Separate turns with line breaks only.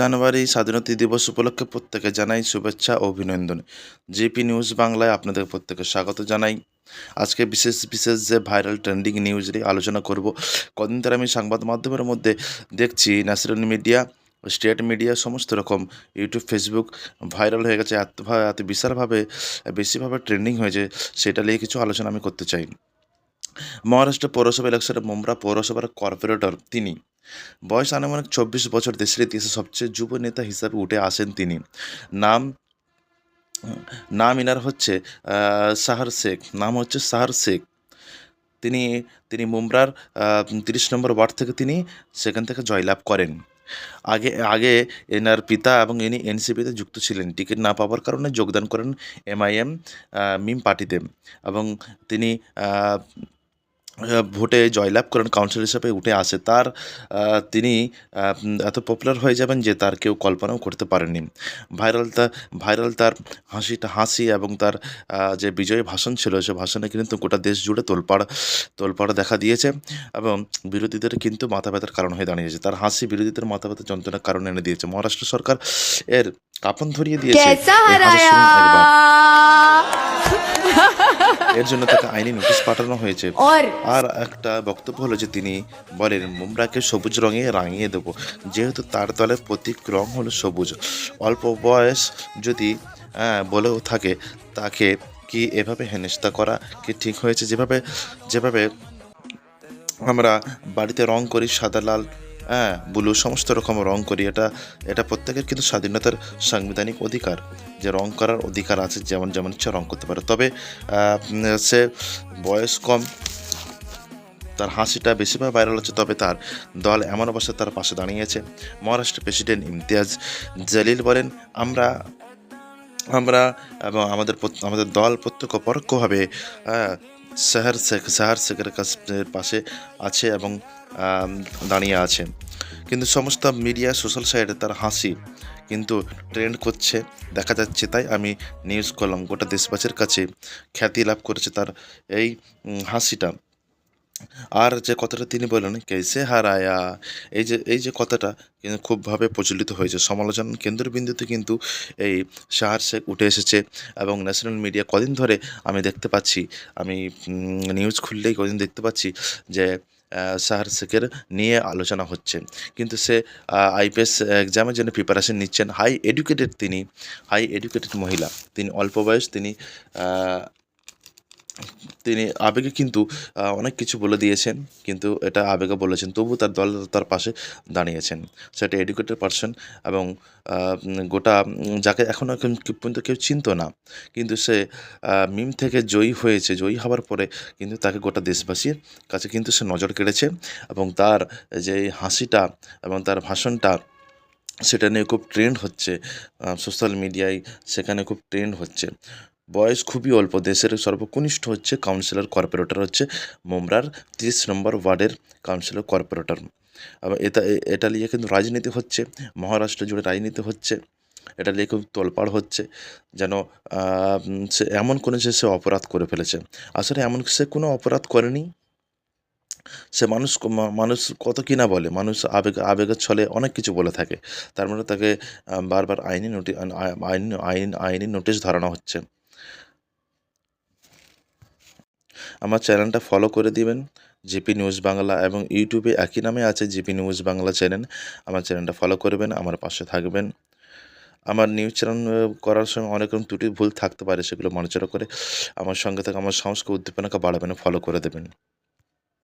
জানুয়ারি স্বাধীনতা দিবস উপলক্ষে প্রত্যেকে জানাই শুভেচ্ছা ও অভিনন্দন। জিপি নিউজ বাংলায় আপনাদের প্রত্যেকে স্বাগত জানাই। আজকে বিশেষ বিশেষ যে ভাইরাল ট্রেন্ডিং নিউজ নিয়ে আলোচনা করব। কদিন ধরে আমি সংবাদ মাধ্যমের মধ্যে দেখছি ন্যাশনাল মিডিয়া, স্টেট মিডিয়া সমস্ত রকম ইউটিউব, ফেসবুক ভাইরাল হয়ে গেছে, এত বিশালভাবে বেশিভাবে ট্রেন্ডিং হয়েছে। সেটা নিয়ে কিছু আলোচনা আমি করতে চাই। মহারাষ্ট্র পৌরসভা ইলেকশনে মুম্বরা পৌরসভার কর্পোরেটর তিনি। বয়স আনুমানিক 24 বছর। দেশের ইতিহাসে সবচেয়ে যুব নেতা হিসাবে উঠে আসেন তিনি। নাম নাম ইনার হচ্ছে সাহার শেখ। নাম হচ্ছে সাহার শেখ। তিনি তিনি মুম্বরার 30 নম্বর ওয়ার্ড থেকে তিনি সেখান থেকে জয়লাভ করেন। আগে আগে এনার পিতা এবং ইনি এনসিপিতে যুক্ত ছিলেন। টিকিট না পাওয়ার কারণে যোগদান করেন এমআইএম মিম পার্টিতে, এবং তিনি ভোটে জয়লাভ করেন, কাউন্সিলর হিসেবে উঠে আসে। তিনি এত পপুলার হয়ে যাবেন যে তার কেউ কল্পনাও করতে পারেনি। ভাইরাল তার হাসি এবং তার যে বিজয়ী ভাষণ ছিল, সে ভাষণে কিন্তু গোটা দেশ জুড়ে তোলপাড় দেখা দিয়েছে এবং বিরোধীদের কিন্তু মাথা ব্যথার কারণ হয়ে দাঁড়িয়েছে। তার হাসি বিরোধীদের মাথা ব্যথার যন্ত্রণার কারণ এনে দিয়েছে। মহারাষ্ট্র সরকার এর কাঁপন ধরিয়ে দিয়েছে। এর জন্য তাকে আইনি নোটিশ পাঠানো হয়েছে। আর একটা বক্তব্য হলো যে তিনি বলেন, মুম্বরাকে সবুজ রঙে রাঙিয়ে দেবো, যেহেতু তার দলের প্রতীক রং হলো সবুজ। অল্প বয়স যদি বলেও থাকে, তাকে কি এভাবে হেনস্থা করা কি ঠিক হয়েছে? যেভাবে আমরা বাড়িতে রং করি, সাদা, লাল, ব্লু, সমস্ত রকম রং করি। এটা প্রত্যেকের কিন্তু স্বাধীনতার সাংবিধানিক অধিকার, যে রং করার অধিকার আছে, যেমন ইচ্ছা রং করতে পারে। তবে সে বয়স কম, তার হাসিটা বেশিরভাগ ভাইরাল হচ্ছে। তবে তার দল এমন অবস্থায় তার পাশে দাঁড়িয়েছে। মহারাষ্ট্রের প্রেসিডেন্ট ইমতিয়াজ জলিল বলেন, আমরা এবং আমাদের দল প্রত্যক্ষ পরোক্ষভাবে সাহার শেখের পাশে আছে এবং দাঁড়িয়ে আছে। কিন্তু সমস্ত মিডিয়া, সোশ্যাল সাইটে তার হাসি কিন্তু ট্রেন্ড করছে, দেখা যাচ্ছে। তাই আমি নিউজ করলাম। গোটা দেশবাসীর কাছে খ্যাতি লাভ করেছে তার এই হাসিটা। আর যে কথাটা তিনি বললেন, কেসে হারায়া, এই যে কথাটা কিন্তু খুবভাবে প্রচলিত হয়েছে। সমালোচনার কেন্দ্রবিন্দুতে কিন্তু এই সাহার শেখ উঠে এসেছে এবং ন্যাশনাল মিডিয়া কদিন ধরে আমি দেখতে পাচ্ছি, আমি নিউজ খুললেই কদিন দেখতে পাচ্ছি যে সাহার শেখের নিয়ে আলোচনা হচ্ছে। কিন্তু সে আইপিএস এক্সামের জন্য প্রিপারেশন নিচ্ছেন। হাই এডুকেটেড মহিলা, তিনি অল্প বয়স, তিনি আবেগে কিন্তু অনেক কিছু বলে দিয়েছেন, কিন্তু এটা আবেগে বলেছেন, তবু তার দল তার পাশে দাঁড়িয়েছেন। সেটা এডুকেটেড পারসন এবং গোটা যাকে এখনও পর্যন্ত কেউ চিনত না, কিন্তু সে মিম থেকে জয়ী হয়েছে। জয়ী হওয়ার পরে কিন্তু তাকে গোটা দেশবাসীর কাছে কিন্তু সে নজর কেড়েছে এবং তার যে হাসিটা এবং তার ভাষণটা, সেটা নিয়ে খুব ট্রেন্ড হচ্ছে সোশ্যাল মিডিয়ায়, সেখানে খুব ট্রেন্ড হচ্ছে। বয়স খুবই অল্প, দেশের সর্বকনিষ্ঠ হচ্ছে কাউন্সিলর কর্পোরেটর হচ্ছে মুম্বরার 30 নম্বর ওয়ার্ডের কাউন্সিলর কর্পোরেটর। আবার এটা নিয়ে কিন্তু রাজনীতি হচ্ছে, মহারাষ্ট্র জুড়ে রাজনীতি হচ্ছে। এটা নিয়ে খুব তোলপাড় হচ্ছে, যেন সে এমন কোনো সে অপরাধ করে ফেলেছে। আসলে এমন সে কোনো অপরাধ করেনি। সে মানুষ কত কি না বলে, মানুষ আবেগের ছলে অনেক কিছু বলে থাকে। তার মানে তাকে বারবার আইনি নোটিশ ধরানো হচ্ছে। আমার চ্যানেলটা ফলো করে দিবেন, জিপি নিউজ বাংলা, এবং ইউটিউবে একই নামে আছে জিপি নিউজ বাংলা চ্যানেল। আমার চ্যানেলটা ফলো করবেন, আমার পাশে থাকবেন। আমার নিউজ চ্যানেল করার সময় অনেক রকম ত্রুটি ভুল থাকতে পারে, সেগুলো মনোযোগ করে আমার সঙ্গে থেকে আমার সাহসকে, উদ্দীপনাকে বাড়াবেন, ফলো করে দেবেন।